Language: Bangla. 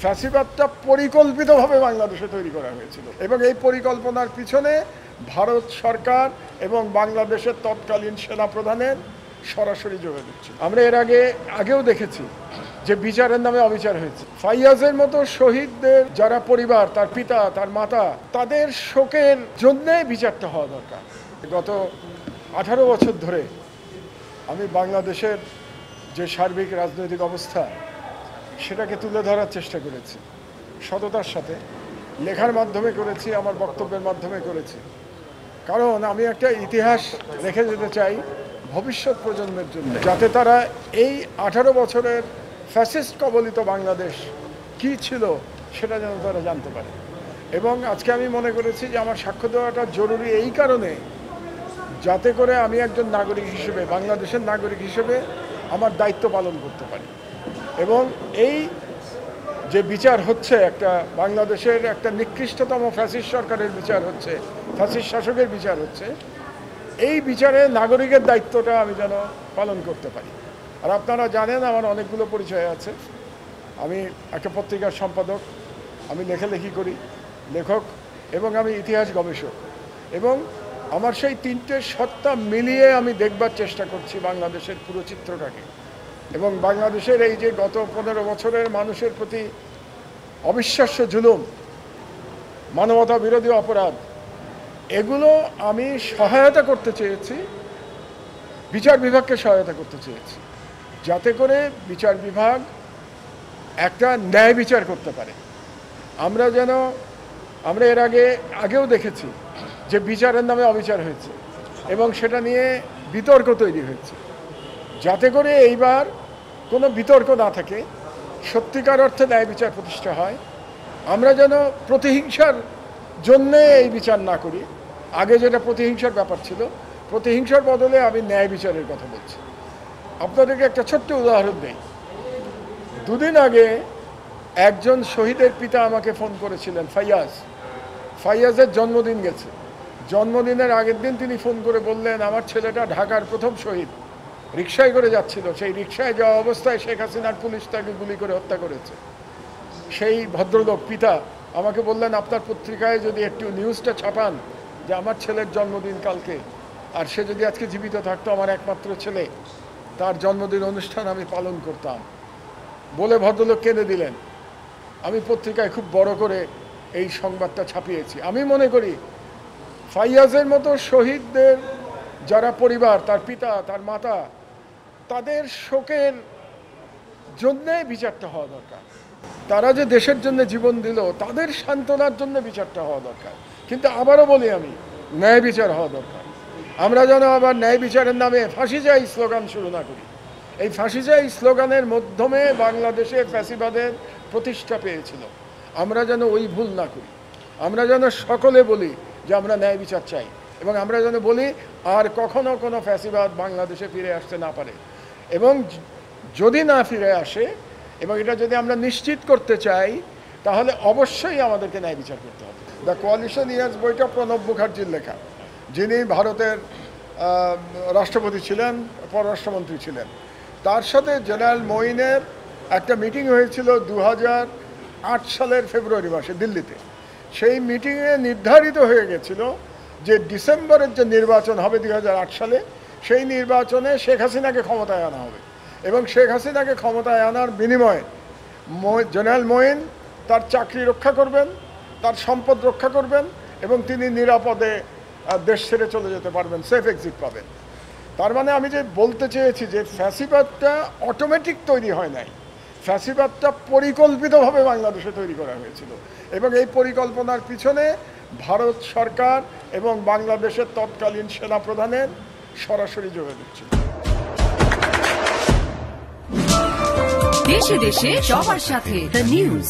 ফ্যাসিবাদটা পরিকল্পিতভাবে বাংলাদেশে তৈরি করা হয়েছিল এবং এই পরিকল্পনার পিছনে ভারত সরকার এবং বাংলাদেশের তৎকালীন সেনাপ্রধানের সরাসরি যোগাযোগ ছিল। আমরা এর আগেও দেখেছি যে বিচারের নামে অবিচার হয়েছে। ফাইয়াজের মতো শহীদদের যারা পরিবার, তার পিতা, তার মাতা, তাদের শোকের জন্যে বিচারটা হওয়া দরকার। গত 18 বছর ধরে আমি বাংলাদেশের যে সার্বিক রাজনৈতিক অবস্থা সেটাকে তুলে ধরার চেষ্টা করেছি, সততার সাথে লেখার মাধ্যমে করেছি, আমার বক্তব্যের মাধ্যমে করেছি। কারণ আমি একটা ইতিহাস রেখে যেতে চাই ভবিষ্যৎ প্রজন্মের জন্য, যাতে তারা এই 18 বছরের ফ্যাসিস্ট কবলিত বাংলাদেশ কি ছিল সেটা যেন তারা জানতে পারে। এবং আজকে আমি মনে করেছি যে আমার সাক্ষ্য দেওয়াটা জরুরি এই কারণে, যাতে করে আমি একজন নাগরিক হিসেবে, বাংলাদেশের নাগরিক হিসেবে আমার দায়িত্ব পালন করতে পারি। এবং এই যে বিচার হচ্ছে, একটা বাংলাদেশের একটা নিকৃষ্টতম ফ্যাসিস্ট সরকারের বিচার হচ্ছে, ফ্যাসিস্ট শাসকের বিচার হচ্ছে, এই বিচারে নাগরিকের দায়িত্বটা আমি যেন পালন করতে পারি। আর আপনারা জানেন আমার অনেকগুলো পরিচয় আছে। আমি একটা পত্রিকার সম্পাদক, আমি লেখালেখি করি, লেখক, এবং আমি ইতিহাস গবেষক। এবং আমার সেই তিনটে সত্তা মিলিয়ে আমি দেখবার চেষ্টা করছি বাংলাদেশের পুরো চিত্রটাকে। এবং বাংলাদেশের এই যে গত 15 বছরের মানুষের প্রতি অবিশ্বাস্য জুলুম, মানবতা বিরোধী অপরাধ, এগুলো আমি সহায়তা করতে চেয়েছি, বিচার বিভাগকে সহায়তা করতে চেয়েছি, যাতে করে বিচার বিভাগ একটা ন্যায় বিচার করতে পারে। আমরা এর আগেও দেখেছি যে বিচারের নামে অবিচার হয়েছে এবং সেটা নিয়ে বিতর্ক তৈরি হয়েছে। যাতে করে এইবার কোনো বিতর্ক না থাকে, সত্যিকার অর্থে ন্যায় বিচার প্রতিষ্ঠা হয়। আমরা যেন প্রতিহিংসার জন্যে এই বিচার না করি। আগে যেটা প্রতিহিংসার ব্যাপার ছিল, প্রতিহিংসার বদলে আমি ন্যায় বিচারের কথা বলছি। আপনাদেরকে একটা ছোট্ট উদাহরণ দিই। 2 দিন আগে একজন শহীদের পিতা আমাকে ফোন করেছিলেন, ফাইয়াজের জন্মদিন গেছে। জন্মদিনের আগের দিন তিনি ফোন করে বললেন, আমার ছেলেটা ঢাকার প্রথম শহীদ, রিকশায় করে যাচ্ছিল, সেই রিকশায় যাওয়া অবস্থায় শেখ হাসিনার পুলিশ তাকে গুলি করে হত্যা করেছে। সেই ভদ্রলোক পিতা আমাকে বললেন, আপনার পত্রিকায় যদি একটু নিউজটা ছাপান যে আমার ছেলের জন্মদিন কালকে, আর সে যদি আজকে জীবিত থাকতো, আমার একমাত্র ছেলে, তার জন্মদিন অনুষ্ঠান আমি পালন করতাম, বলে ভদ্রলোক কেঁদে দিলেন। আমি পত্রিকায় খুব বড় করে এই সংবাদটা ছাপিয়েছি। আমি মনে করি ফাইয়াজের মতো শহীদদের যারা পরিবার, তার পিতা, তার মাতা, তাদের শোকের জন্যে বিচারটা হওয়া দরকার। তারা যে দেশের জন্য জীবন দিল, তাদের সান্ত্বনার জন্য বিচারটা হওয়া দরকার। কিন্তু আবারও বলি আমি, ন্যায় বিচার হওয়া দরকার। আমরা যেন আবার ন্যায় বিচারের নামে ফাঁসি চাই স্লোগান শুরু না করি। এই ফাঁসি চাই স্লোগানের মাধ্যমে বাংলাদেশে ফ্যাসিবাদের প্রতিষ্ঠা পেয়েছিল। আমরা যেন ওই ভুল না করি। আমরা যেন সকলে বলি যে আমরা ন্যায় বিচার চাই, এবং আমরা যেন বলি আর কখনো কোনো ফ্যাসিবাদ বাংলাদেশে ফিরে আসতে না পারে। এবং যদি না ফিরে আসে, এবং এটা যদি আমরা নিশ্চিত করতে চাই, তাহলে অবশ্যই আমাদেরকে ন্যায় বিচার করতে হবে। দ্য কোয়ালিশন ইয়ার্স বইটা প্রণব মুখার্জির লেখা, যিনি ভারতের রাষ্ট্রপতি ছিলেন, পররাষ্ট্রমন্ত্রী ছিলেন। তার সাথে জেনারেল মঈনের একটা মিটিং হয়েছিল 2008 সালের ফেব্রুয়ারি মাসে দিল্লিতে। সেই মিটিংয়ে নির্ধারিত হয়ে গেছিল যে ডিসেম্বরের যে নির্বাচন হবে 2008 সালে, সেই নির্বাচনে শেখ হাসিনাকে ক্ষমতায় আনা হবে, এবং শেখ হাসিনাকে ক্ষমতায় আনার বিনিময়ে জেনারেল মঈন তার চাকরি রক্ষা করবেন, তার সম্পদ রক্ষা করবেন, এবং তিনি নিরাপদে দেশ ছেড়ে চলে যেতে পারবেন, সেফ এক্সিট পাবেন। তার মানে আমি যে বলতে চেয়েছি যে ফ্যাসিবাদটা অটোমেটিক তৈরি হয় নাই, ফ্যাসিবাদটা পরিকল্পিতভাবে বাংলাদেশে তৈরি করা হয়েছিল। এবং এই পরিকল্পনার পিছনে ভারত সরকার এবং বাংলাদেশের তৎকালীন সেনাপ্রধানের সরাসরি যোগাযোগ ছিল। দেশে দেশে সবার সাথে দ্য নিউজ।